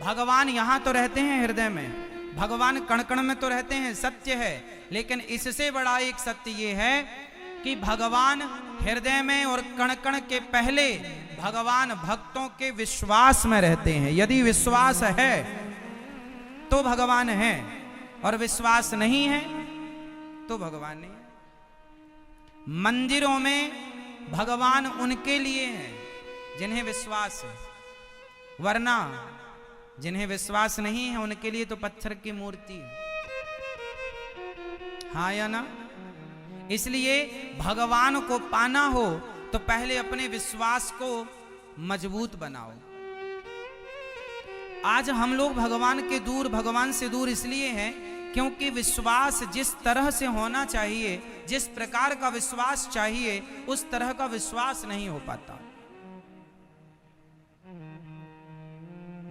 भगवान यहां तो रहते हैं हृदय में, भगवान कण कण में तो रहते हैं, सत्य है। लेकिन इससे बड़ा एक सत्य ये है कि भगवान हृदय में और कण कण के पहले भगवान भक्तों के विश्वास में रहते हैं। यदि विश्वास है तो भगवान है, और विश्वास नहीं है तो भगवान नहीं है। मंदिरों में भगवान उनके लिए हैं जिन्हें विश्वास है, वरना जिन्हें विश्वास नहीं है उनके लिए तो पत्थर की मूर्ति है। हाँ या ना? इसलिए भगवान को पाना हो तो पहले अपने विश्वास को मजबूत बनाओ। आज हम लोग भगवान से दूर इसलिए हैं क्योंकि विश्वास जिस तरह से होना चाहिए, जिस प्रकार का विश्वास चाहिए, उस तरह का विश्वास नहीं हो पाता।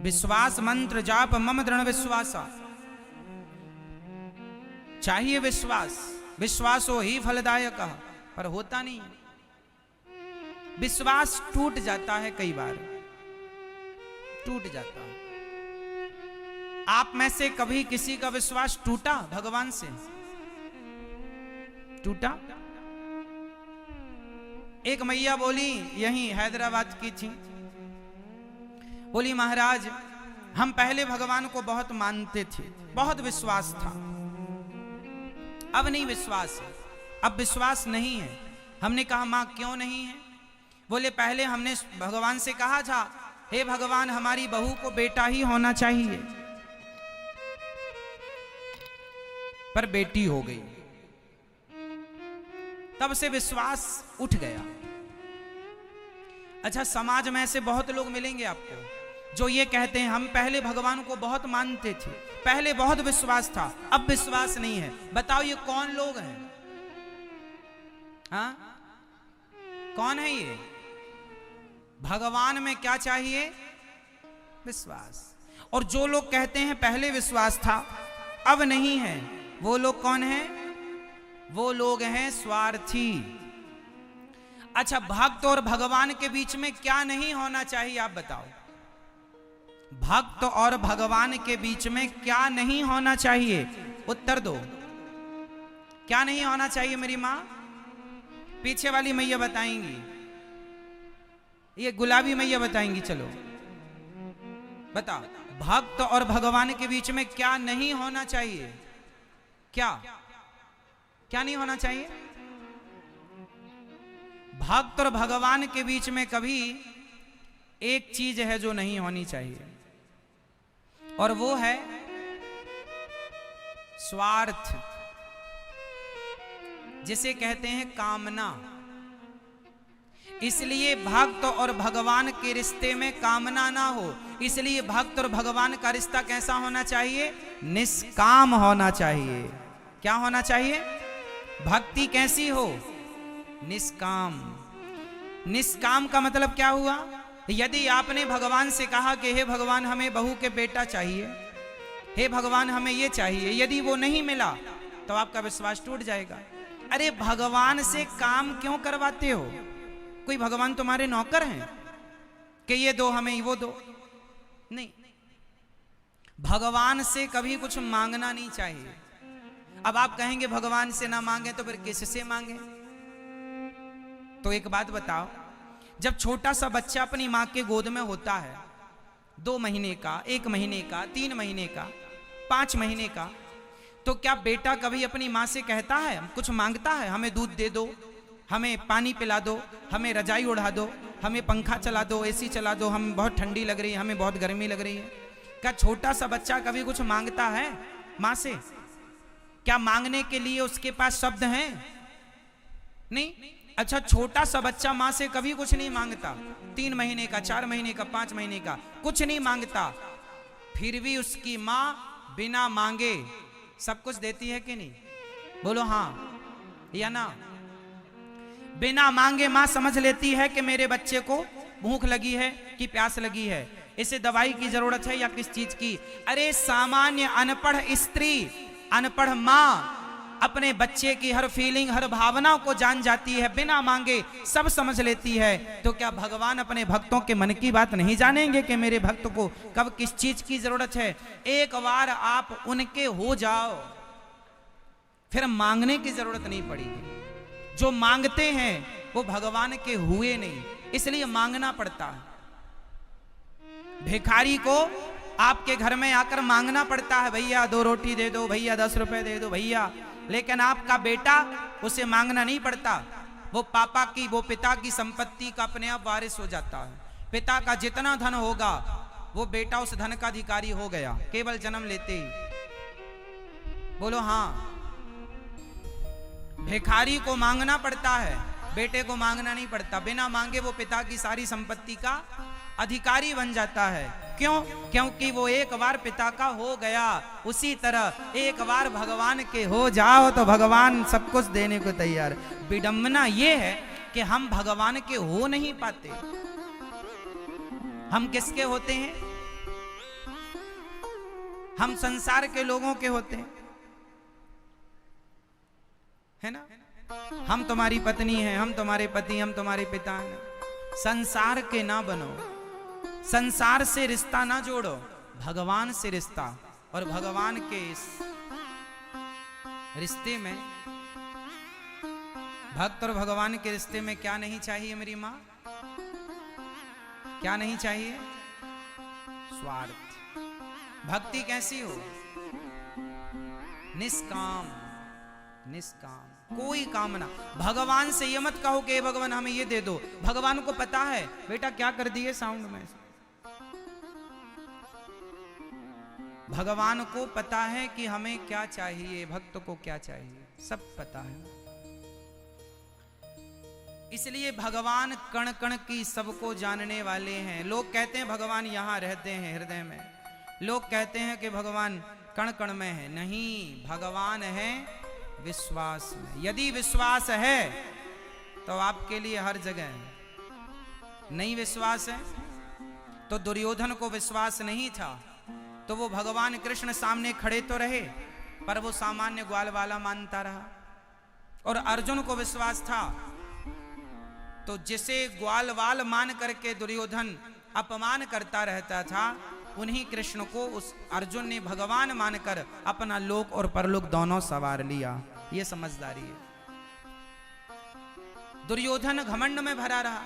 विश्वास मंत्र जाप मम दृढ़ विश्वासा, चाहिए विश्वास, विश्वासो ही फलदायक, पर होता नहीं। विश्वास टूट जाता है, कई बार टूट जाता है। आप में से कभी किसी का विश्वास टूटा भगवान से? टूटा? एक मैया बोली, यहीं हैदराबाद की थी, बोली महाराज हम पहले भगवान को बहुत मानते थे, बहुत विश्वास था, अब नहीं विश्वास है, अब विश्वास नहीं है। हमने कहा मां क्यों नहीं है? बोले पहले हमने भगवान से कहा था, हे भगवान हमारी बहू को बेटा ही होना चाहिए, पर बेटी हो गई, तब से विश्वास उठ गया। अच्छा, समाज में ऐसे बहुत लोग मिलेंगे आपको जो ये कहते हैं हम पहले भगवान को बहुत मानते थे, पहले बहुत विश्वास था, अब विश्वास नहीं है। बताओ ये कौन लोग हैं? हाँ, कौन है ये? भगवान में क्या चाहिए? विश्वास। और जो लोग कहते हैं पहले विश्वास था अब नहीं है, वो लोग कौन हैं? वो लोग हैं स्वार्थी। अच्छा, भक्त और भगवान के बीच में क्या नहीं होना चाहिए आप बताओ? भक्त और भगवान के बीच में क्या नहीं होना चाहिए? उत्तर दो। क्या नहीं होना चाहिए मेरी मां? पीछे वाली मैया बताएंगी, ये गुलाबी मैया बताएंगी। चलो बताओ, भक्त और भगवान के बीच में क्या नहीं होना चाहिए? क्या क्या नहीं होना चाहिए? भक्त और भगवान के बीच में कभी एक चीज है जो नहीं होनी चाहिए, और वो है स्वार्थ, जिसे कहते हैं कामना। इसलिए भक्त और भगवान के रिश्ते में कामना ना हो। इसलिए भक्त और भगवान का रिश्ता कैसा होना चाहिए? निष्काम होना चाहिए। क्या होना चाहिए? भक्ति कैसी हो? निष्काम। निष्काम का मतलब क्या हुआ? यदि आपने भगवान से कहा कि हे भगवान हमें बहू के बेटा चाहिए, हे भगवान हमें ये चाहिए, यदि वो नहीं मिला तो आपका विश्वास टूट जाएगा। अरे भगवान से काम क्यों करवाते हो? कोई भगवान तुम्हारे नौकर हैं कि ये दो हमें वो दो? नहीं, भगवान से कभी कुछ मांगना नहीं चाहिए। अब आप कहेंगे भगवान से ना मांगे तो फिर किससे मांगे? तो एक बात बताओ, जब छोटा सा बच्चा अपनी मां के गोद में होता है, 2 महीने का, 1 महीने का, 3 महीने का, 5 महीने का, तो क्या बेटा कभी अपनी मां से कहता है, कुछ मांगता है, हमें दूध दे दो, हमें पानी पिला दो, हमें रजाई उड़ा दो, हमें पंखा चला दो, एसी चला दो, हमें बहुत ठंडी लग रही है, हमें बहुत गर्मी लग रही है? क्या छोटा सा बच्चा कभी कुछ मांगता है मां से? क्या मांगने के लिए उसके पास शब्द हैं? नहीं। अच्छा, छोटा सा बच्चा मां से कभी कुछ नहीं मांगता, 3 महीने का, 4 महीने का, 5 महीने का, कुछ नहीं मांगता, फिर भी उसकी मां बिना मांगे सब कुछ देती है कि नहीं? बोलो हाँ या ना? बिना मांगे मां समझ लेती है कि मेरे बच्चे को भूख लगी है कि प्यास लगी है, इसे दवाई की जरूरत है या किस चीज की। अरे सामान्य अनपढ़ स्त्री, अनपढ़ मां अपने बच्चे की हर फीलिंग, हर भावना को जान जाती है, बिना मांगे सब समझ लेती है, तो क्या भगवान अपने भक्तों के मन की बात नहीं जानेंगे कि मेरे भक्त को कब किस चीज की जरूरत है? एक बार आप उनके हो जाओ, फिर मांगने की जरूरत नहीं पड़ेगी। जो मांगते हैं वो भगवान के हुए नहीं, इसलिए मांगना पड़ता है। भिखारी को आपके घर में आकर मांगना पड़ता है, भैया 2 रोटी दे दो, भैया 10 रुपए दे दो भैया। लेकिन आपका बेटा, उसे मांगना नहीं पड़ता, वो पापा की, वो पिता की संपत्ति का अपने आप वारिस हो जाता है। पिता का जितना धन होगा वो बेटा उस धन का अधिकारी हो गया, केवल जन्म लेते ही। बोलो हाँ। भिखारी को मांगना पड़ता है, बेटे को मांगना नहीं पड़ता। बिना मांगे वो पिता की सारी संपत्ति का अधिकारी बन जाता है। क्यों? क्योंकि वो एक बार पिता का हो गया। उसी तरह एक बार भगवान के हो जाओ तो भगवान सब कुछ देने को तैयार। विडंबना ये है कि हम भगवान के हो नहीं पाते। हम किसके होते हैं? हम संसार के लोगों के होते हैं, है ना? हम तुम्हारी पत्नी हैं, हम तुम्हारे पति, हम तुम्हारे पिता हैं। संसार के ना बनो, संसार से रिश्ता ना जोड़ो, भगवान से रिश्ता। और भगवान के इस रिश्ते में, भक्त और भगवान के रिश्ते में क्या नहीं चाहिए मेरी मां? क्या नहीं चाहिए? स्वार्थ। भक्ति कैसी हो? निष्काम, निष्काम, कोई कामना। भगवान से ये मत कहो कि भगवान हमें ये दे दो। भगवान को पता है बेटा क्या कर दिए साउंड में। भगवान को पता है कि हमें क्या चाहिए, भक्त को क्या चाहिए, सब पता है। इसलिए भगवान कण कण की सबको जानने वाले हैं। लोग कहते हैं भगवान यहां रहते हैं हृदय में, लोग कहते हैं कि भगवान कण कण में है। नहीं, भगवान है विश्वास में। यदि विश्वास है तो आपके लिए हर जगह है। नहीं विश्वास है तो दुर्योधन को विश्वास नहीं था तो वो भगवान कृष्ण सामने खड़े तो रहे, पर वो सामान्य ग्वाल वाला मानता रहा। और अर्जुन को विश्वास था तो जिसे ग्वाल वाल मान करके दुर्योधन अपमान करता रहता था, उन्हीं कृष्ण को उस अर्जुन ने भगवान मानकर अपना लोक और परलोक दोनों सवार लिया। ये समझदारी है। दुर्योधन घमंड में भरा रहा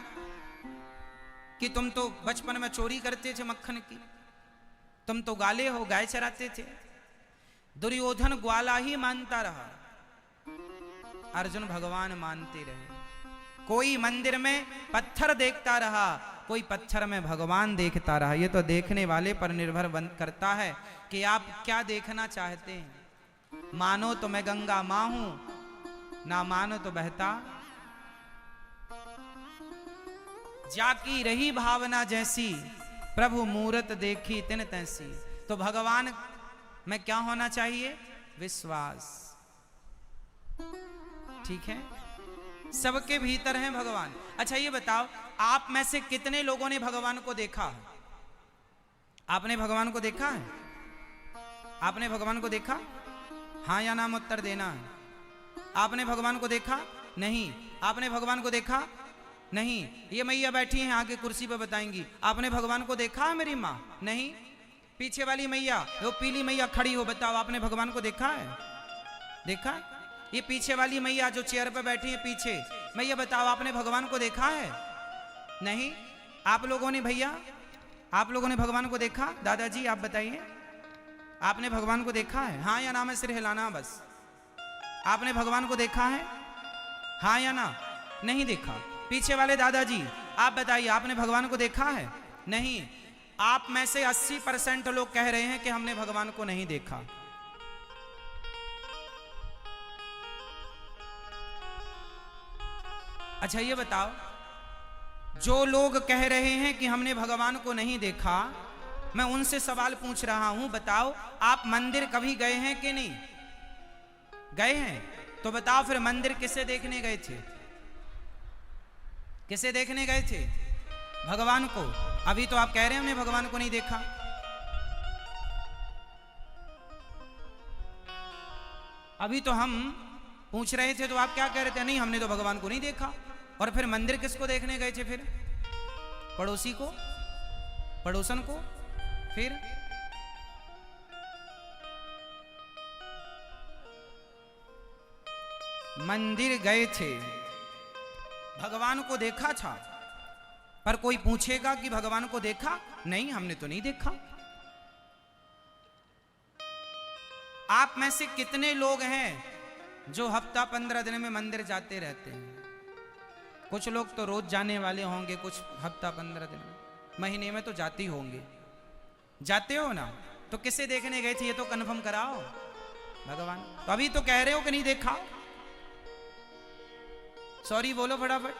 कि तुम तो बचपन में चोरी करते थे मक्खन की, तुम तो गाले हो, गाय चराते थे। दुर्योधन ग्वाला ही मानता रहा, अर्जुन भगवान मानते रहे। कोई मंदिर में पत्थर देखता रहा, कोई पत्थर में भगवान देखता रहा। ये तो देखने वाले पर निर्भर करता है कि आप क्या देखना चाहते हैं। मानो तो मैं गंगा मां हूं, ना मानो तो बहता जाकी रही भावना जैसी, प्रभु मूरत देखी तिन तैसी। तो भगवान में क्या होना चाहिए? विश्वास। ठीक है, सबके भीतर है भगवान। अच्छा ये बताओ, आप में से कितने लोगों ने भगवान को देखा है? आपने भगवान को देखा है? आपने भगवान को देखा? हाँ या नाम उत्तर देना है। आपने भगवान को देखा? नहीं। आपने भगवान को देखा? नहीं। ये मैया बैठी हैं आगे कुर्सी पर बताएंगी। आपने भगवान को देखा है मेरी माँ? नहीं। पीछे वाली मैया, वो पीली मैया खड़ी हो, बताओ आपने भगवान को देखा है? देखा है? ये पीछे वाली मैया जो चेयर पर बैठी है पीछे, मैया बताओ आपने भगवान को देखा है? नहीं। आप लोगों ने, भैया आप लोगों ने भगवान को देखा? दादाजी आप बताइए, आपने भगवान को देखा है? हाँ या ना में सिर हिलाना बस। आपने भगवान को देखा है? हाँ या ना? नहीं देखा। पीछे वाले दादाजी आप बताइए, आपने भगवान को देखा है? नहीं। आप में से 80% लोग कह रहे हैं कि हमने भगवान को नहीं देखा। अच्छा ये बताओ, जो लोग कह रहे हैं कि हमने भगवान को नहीं देखा, मैं उनसे सवाल पूछ रहा हूं, बताओ आप मंदिर कभी गए हैं कि नहीं गए हैं? तो बताओ फिर मंदिर किसे देखने गए थे? किसे देखने गए थे? भगवान को। अभी तो आप कह रहे हैं हमने भगवान को नहीं देखा। अभी तो हम पूछ रहे थे तो आप क्या कह रहे थे, नहीं हमने तो भगवान को नहीं देखा। और फिर मंदिर किसको देखने गए थे? फिर पड़ोसी को, पड़ोसन को। फिर मंदिर गए थे, भगवान को देखा था, पर कोई पूछेगा कि भगवान को देखा? नहीं, हमने तो नहीं देखा। आप में से कितने लोग हैं जो हफ्ता 15 दिन में मंदिर जाते रहते हैं? कुछ लोग तो रोज जाने वाले होंगे, कुछ हफ्ता 15 दिन में, महीने में तो जाते ही होंगे। जाते हो ना? तो किसे देखने गए थे ये तो कन्फर्म कराओ। भगवान। तो अभी तो कह रहे हो कि नहीं देखा। सॉरी बोलो फटाफट।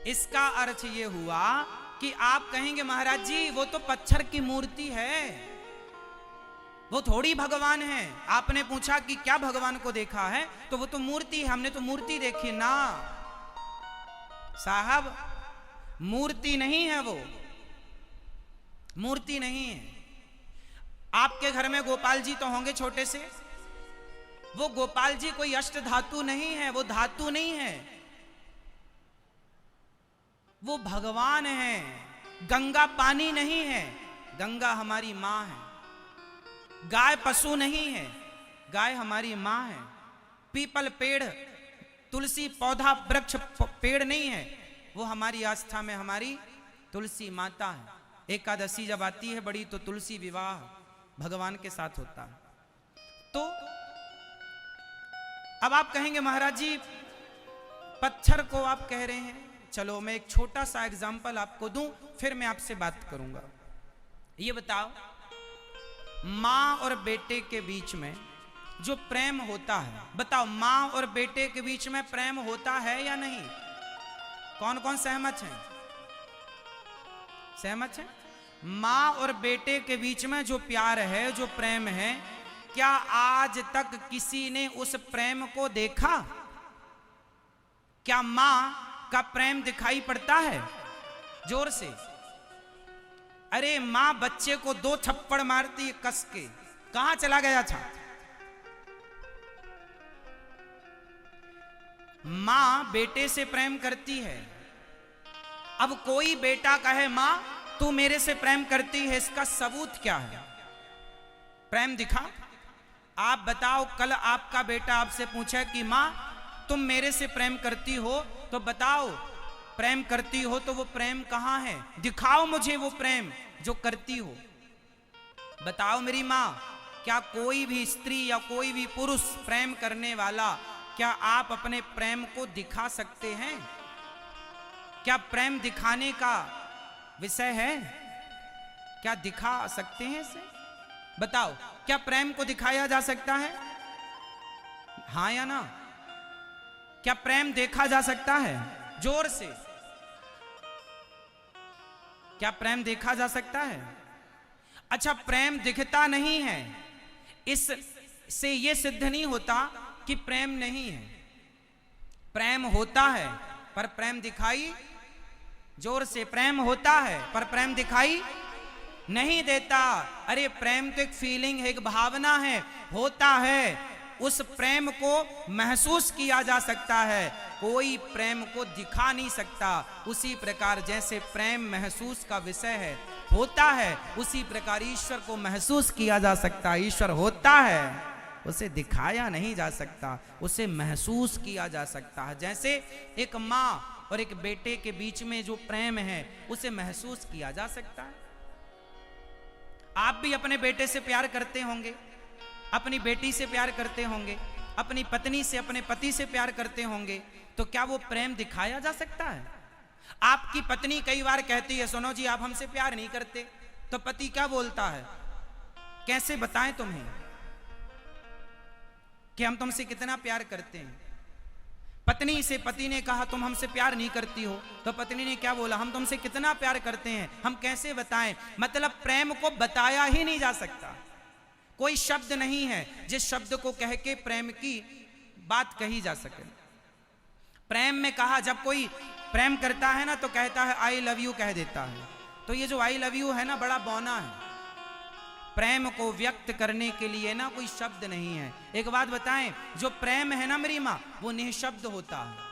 इसका अर्थ ये हुआ कि आप कहेंगे महाराज जी वो तो पत्थर की मूर्ति है, वो थोड़ी भगवान है। आपने पूछा कि क्या भगवान को देखा है, तो वो तो मूर्ति है, हमने तो मूर्ति देखी ना। साहब मूर्ति नहीं है, वो मूर्ति नहीं है। आपके घर में गोपाल जी तो होंगे छोटे से, वो गोपाल जी कोई अष्ट धातु नहीं है, वो धातु नहीं है, वो भगवान है। गंगा पानी नहीं है, गंगा हमारी मां है। गाय पशु नहीं है, गाय हमारी मां है। पीपल पेड़, तुलसी पौधा वृक्ष पेड़ नहीं है, वो हमारी आस्था में हमारी तुलसी माता है। एकादशी जब आती है बड़ी तो तुलसी विवाह भगवान के साथ होता है। तो अब आप कहेंगे महाराज जी पत्थर को आप कह रहे हैं, चलो मैं एक छोटा सा एग्जाम्पल आपको दूं, फिर मैं आपसे बात करूंगा। ये बताओ, मां और बेटे के बीच में जो प्रेम होता है, बताओ मां और बेटे के बीच में प्रेम होता है या नहीं? कौन कौन सहमत हैं? सहमत हैं? मां और बेटे के बीच में जो प्यार है, जो प्रेम है, क्या आज तक किसी ने उस प्रेम को देखा? क्या मां का प्रेम दिखाई पड़ता है? जोर से। अरे मां बच्चे को 2 थप्पड़ मारती है कस के, कहां चला गया था? मां बेटे से प्रेम करती है। अब कोई बेटा कहे मां तू मेरे से प्रेम करती है, इसका सबूत क्या है? प्रेम दिखा। आप बताओ, कल आपका बेटा आपसे पूछे कि मां तुम मेरे से प्रेम करती हो, तो बताओ प्रेम करती हो तो वो प्रेम कहां है? दिखाओ मुझे वो प्रेम जो करती हो। बताओ मेरी मां, क्या कोई भी स्त्री या कोई भी पुरुष प्रेम करने वाला, क्या आप अपने प्रेम को दिखा सकते हैं? क्या प्रेम दिखाने का विषय है? क्या दिखा सकते हैं इसे? बताओ, क्या प्रेम को दिखाया जा सकता है? हां या ना? क्या प्रेम देखा जा सकता है? जोर से। क्या प्रेम देखा जा सकता है? अच्छा, प्रेम दिखता नहीं है, इससे यह सिद्ध नहीं होता कि प्रेम नहीं है। प्रेम होता है पर प्रेम दिखाई, जोर से, प्रेम होता है पर प्रेम दिखाई नहीं देता। अरे प्रेम तो एक फीलिंग है, एक भावना है, होता है। उस प्रेम को महसूस किया जा सकता है, कोई प्रेम को दिखा नहीं सकता। उसी प्रकार जैसे प्रेम महसूस का विषय है, होता है, उसी प्रकार ईश्वर को महसूस किया जा सकता है। ईश्वर होता है, उसे दिखाया नहीं जा सकता, उसे महसूस किया जा सकता है। जैसे एक माँ और एक बेटे के बीच में जो प्रेम है उसे महसूस किया जा सकता है। आप भी अपने बेटे से प्यार करते होंगे, अपनी बेटी से प्यार करते होंगे, अपनी पत्नी से, अपने पति से प्यार करते होंगे, तो क्या वो प्रेम दिखाया जा सकता है? आपकी पत्नी कई बार कहती है सुनो जी आप हमसे प्यार नहीं करते, तो पति क्या बोलता है? कैसे बताएं तुम्हें कि हम तुमसे कितना प्यार करते हैं? पत्नी से पति ने कहा तुम हमसे प्यार नहीं करती हो, तो पत्नी ने क्या बोला? हम तुमसे कितना प्यार करते हैं, हम कैसे बताएं? मतलब प्रेम को बताया ही नहीं जा सकता। कोई शब्द नहीं है जिस शब्द को कह के प्रेम की बात कही जा सके। प्रेम में कहा, जब कोई प्रेम करता है ना तो कहता है आई लव यू कह देता है। तो ये जो आई लव यू है ना बड़ा बौना है। प्रेम को व्यक्त करने के लिए ना कोई शब्द नहीं है। एक बात बताएं, जो प्रेम है ना मेरी माँ, वो निःशब्द होता है।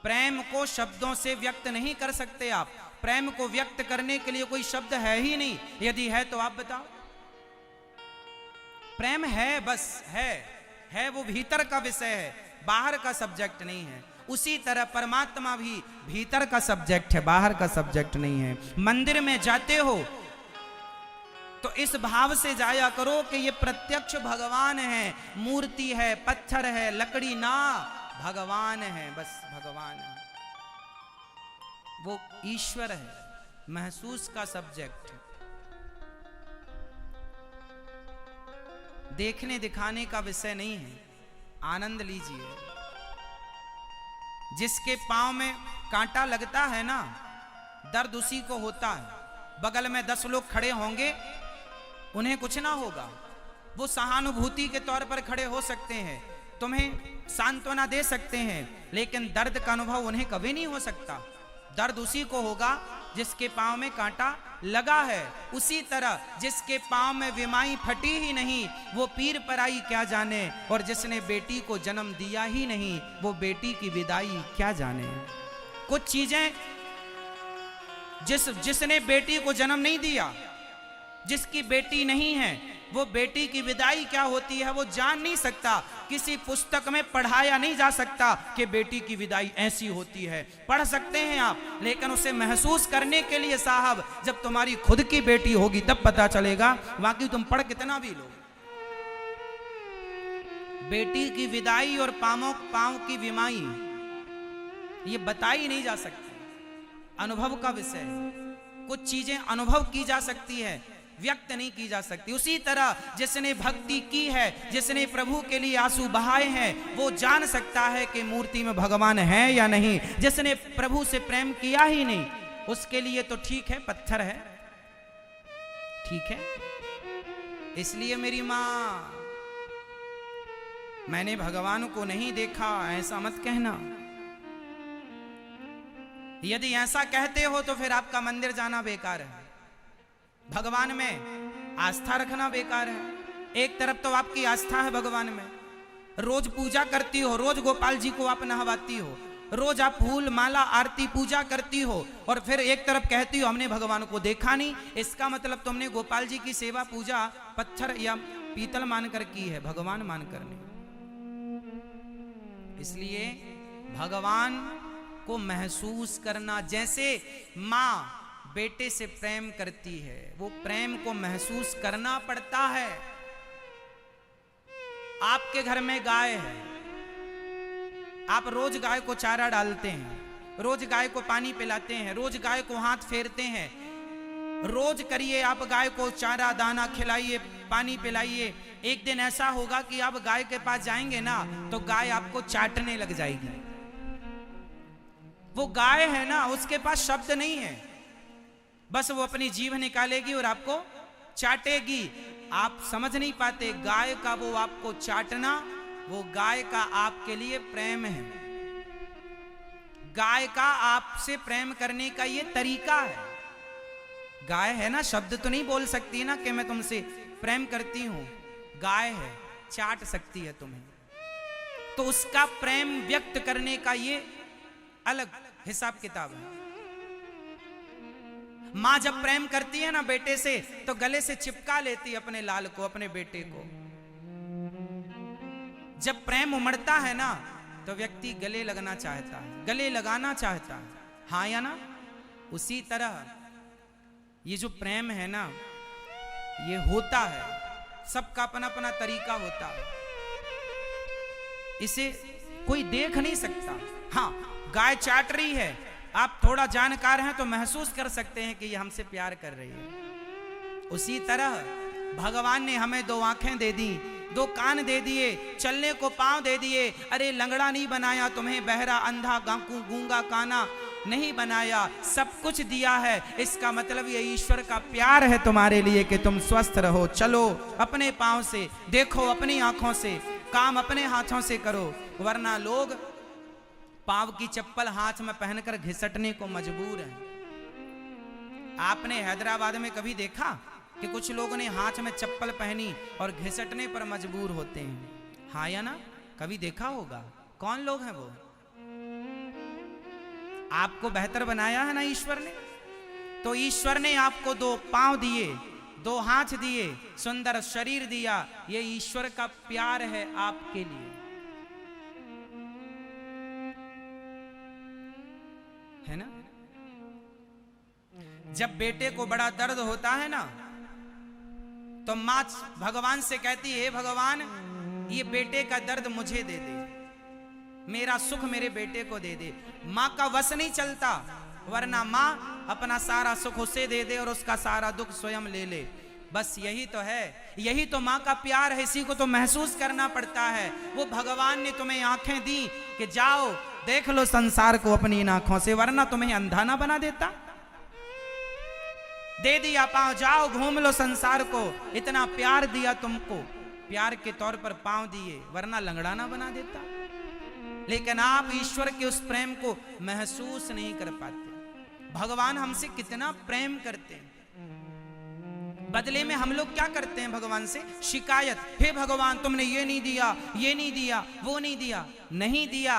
प्रेम को शब्दों से व्यक्त नहीं कर सकते आप। प्रेम को व्यक्त करने के लिए कोई शब्द है ही नहीं। यदि है तो आप बताओ। प्रेम है, बस है वो भीतर का विषय है, बाहर का सब्जेक्ट नहीं है। उसी तरह परमात्मा भी भीतर का सब्जेक्ट है, बाहर का सब्जेक्ट नहीं है। मंदिर में जाते हो तो इस भाव से जाया करो कि ये प्रत्यक्ष भगवान है, मूर्ति है, पत्थर है, लकड़ी ना, भगवान है, बस भगवान है। वो ईश्वर है, महसूस का सब्जेक्ट। देखने दिखाने का विषय नहीं है। आनंद लीजिए। जिसके पांव में कांटा लगता है ना, दर्द उसी को होता है। बगल में 10 लोग खड़े होंगे, उन्हें कुछ ना होगा। वो सहानुभूति के तौर पर खड़े हो सकते हैं, तुम्हें सांत्वना दे सकते हैं, लेकिन दर्द का अनुभव उन्हें कभी नहीं हो सकता। दर्द उसी को होगा जिसके पांव में कांटा लगा है। उसी तरह जिसके पांव में विमाई फटी ही नहीं, वो पीर पराई क्या जाने, और जिसने बेटी को जन्म दिया ही नहीं, वो बेटी की विदाई क्या जाने। कुछ चीजें जिसने बेटी को जन्म नहीं दिया, जिसकी बेटी नहीं है, वो बेटी की विदाई क्या होती है वो जान नहीं सकता। किसी पुस्तक में पढ़ाया नहीं जा सकता कि बेटी की विदाई ऐसी होती है। पढ़ सकते हैं आप, लेकिन उसे महसूस करने के लिए साहब जब तुम्हारी खुद की बेटी होगी तब पता चलेगा। बाकी तुम पढ़ कितना भी लो। बेटी की विदाई और पांव की विमाई ये बताई नहीं जा सकती, अनुभव का विषय है। कुछ चीजें अनुभव की जा सकती है, व्यक्त नहीं की जा सकती। उसी तरह जिसने भक्ति की है, जिसने प्रभु के लिए आंसू बहाए हैं, वो जान सकता है कि मूर्ति में भगवान है या नहीं। जिसने प्रभु से प्रेम किया ही नहीं, उसके लिए तो ठीक है पत्थर है, ठीक है। इसलिए मेरी मां, मैंने भगवान को नहीं देखा ऐसा मत कहना। यदि ऐसा कहते हो तो फिर आपका मंदिर जाना बेकार है, भगवान में आस्था रखना बेकार है। एक तरफ तो आपकी आस्था है भगवान में, रोज पूजा करती हो, रोज गोपाल जी को आप नहवाती हो, रोज आप फूल माला आरती पूजा करती हो, और फिर एक तरफ कहती हो हमने भगवान को देखा नहीं। इसका मतलब तुमने गोपाल जी की सेवा पूजा पत्थर या पीतल मानकर की है, भगवान मानकर नहीं। इसलिए भगवान को महसूस करना, जैसे मां बेटे से प्रेम करती है, वो प्रेम को महसूस करना पड़ता है। आपके घर में गाय है, आप रोज गाय को चारा डालते हैं, रोज गाय को पानी पिलाते हैं, रोज गाय को हाथ फेरते हैं, रोज करिए आप गाय को चारा दाना खिलाइए, पानी पिलाइए। एक दिन ऐसा होगा कि आप गाय के पास जाएंगे ना तो गाय आपको चाटने लग जाएगी। वो गाय है ना, उसके पास शब्द नहीं है, बस वो अपनी जीभ निकालेगी और आपको चाटेगी। आप समझ नहीं पाते, गाय का वो आपको चाटना, वो गाय का आपके लिए प्रेम है। गाय का आपसे प्रेम करने का ये तरीका है। गाय है ना, शब्द तो नहीं बोल सकती ना कि मैं तुमसे प्रेम करती हूं। गाय है, चाट सकती है तुम्हें, तो उसका प्रेम व्यक्त करने का ये अलग हिसाब किताब है। मां जब प्रेम करती है ना बेटे से, तो गले से चिपका लेती है अपने लाल को, अपने बेटे को। जब प्रेम उमड़ता है ना तो व्यक्ति गले लगना चाहता है, गले लगाना चाहता है, हाँ या ना। उसी तरह ये जो प्रेम है ना, ये होता है, सबका अपना अपना तरीका होता है, इसे कोई देख नहीं सकता। हाँ, गाय चाट रही है, आप थोड़ा जानकार हैं तो महसूस कर सकते हैं कि ये हमसे प्यार कर रही है। उसी तरह भगवान ने हमें 2 आंखें दे दी, 2 कान दे दिए, चलने को पांव दे दिए। अरे लंगड़ा नहीं बनाया तुम्हें, बहरा अंधा गूंगा काना नहीं बनाया, सब कुछ दिया है। इसका मतलब ये ईश्वर का प्यार है तुम्हारे लिए कि तुम स्वस्थ रहो। चलो अपने पांव से, देखो अपनी आंखों से, काम अपने हाथों से करो, वरना लोग पांव की चप्पल हाथ में पहनकर घिसटने को मजबूर हैं। आपने हैदराबाद में कभी देखा कि कुछ लोगों ने हाथ में चप्पल पहनी और घिसटने पर मजबूर होते हैं। हाँ या ना? कभी देखा होगा? कौन लोग हैं वो? आपको बेहतर बनाया है ना ईश्वर ने। तो ईश्वर ने आपको 2 पांव दिए, 2 हाथ दिए, सुंदर शरीर दिया। ये ईश्वर का प्यार है आपके लिए, है ना? जब बेटे को बड़ा दर्द होता है ना, तो मां भगवान से कहती है, हे भगवान, ये बेटे का दर्द मुझे दे दे, मेरा सुख मेरे बेटे को दे दे। मां का वश नहीं चलता, वरना मां अपना सारा सुख उसे दे दे और उसका सारा दुख स्वयं ले ले। बस यही तो है, यही तो मां का प्यार है। इसी को तो महसूस करना पड़ता है। वो भगवान ने तुम्हें आंखें दी कि जाओ देख लो संसार को अपनी इन आंखों से, वरना तुम्हें अंधा ना बना देता। दे दिया पांव, जाओ घूम लो संसार को। इतना प्यार दिया तुमको, प्यार के तौर पर पांव दिए, वरना लंगड़ा ना बना देता। लेकिन आप ईश्वर के उस प्रेम को महसूस नहीं कर पाते। भगवान हमसे कितना प्रेम करते हैं, बदले में हम लोग क्या करते हैं भगवान से? शिकायत। हे भगवान, तुमने ये नहीं दिया, ये नहीं दिया, वो नहीं दिया। नहीं दिया,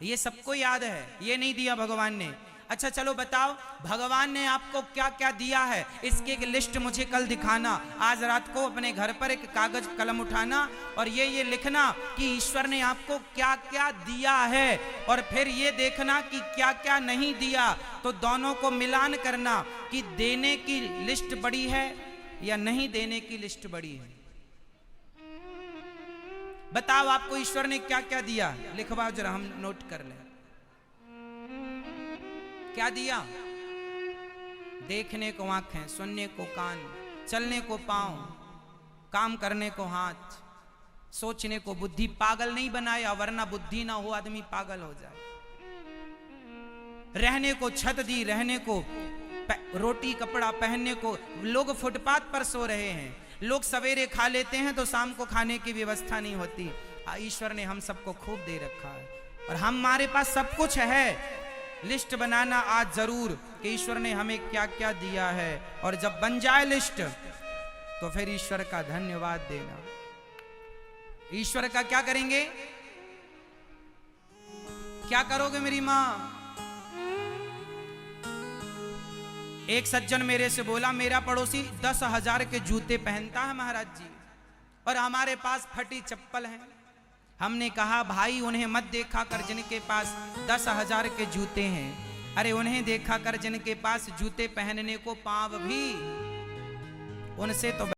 ये सबको याद है, ये नहीं दिया भगवान ने। अच्छा चलो बताओ, भगवान ने आपको क्या क्या दिया है, इसकी एक लिस्ट मुझे कल दिखाना। आज रात को अपने घर पर एक कागज कलम उठाना और ये लिखना कि ईश्वर ने आपको क्या क्या दिया है, और फिर ये देखना कि क्या क्या नहीं दिया। तो दोनों को मिलान करना कि देने की लिस्ट बड़ी है या नहीं देने की लिस्ट बड़ी है। बताओ आपको ईश्वर ने क्या क्या दिया, लिखवाओ जरा, हम नोट कर लें। क्या दिया? देखने को आंखें, सुनने को कान, चलने को पांव, काम करने को हाथ, सोचने को बुद्धि। पागल नहीं बनाया, वरना बुद्धि ना हो आदमी पागल हो जाए। रहने को छत दी, रहने को रोटी कपड़ा, पहनने को। लोग फुटपाथ पर सो रहे हैं, लोग सवेरे खा लेते हैं तो शाम को खाने की व्यवस्था नहीं होती। ईश्वर ने हम सबको खूब दे रखा है और हमारे पास सब कुछ है। लिस्ट बनाना आज जरूर कि ईश्वर ने हमें क्या क्या दिया है, और जब बन जाए लिस्ट तो फिर ईश्वर का धन्यवाद देना। ईश्वर का क्या करेंगे? क्या करोगे मेरी मां? एक सज्जन मेरे से बोला, मेरा पड़ोसी 10,000 के जूते पहनता है महाराज जी, और हमारे पास फटी चप्पल है। हमने कहा, भाई उन्हें मत देखा कर जिनके पास 10,000 के जूते हैं, अरे उन्हें देखा कर जिनके पास जूते पहनने को पांव भी, उनसे तो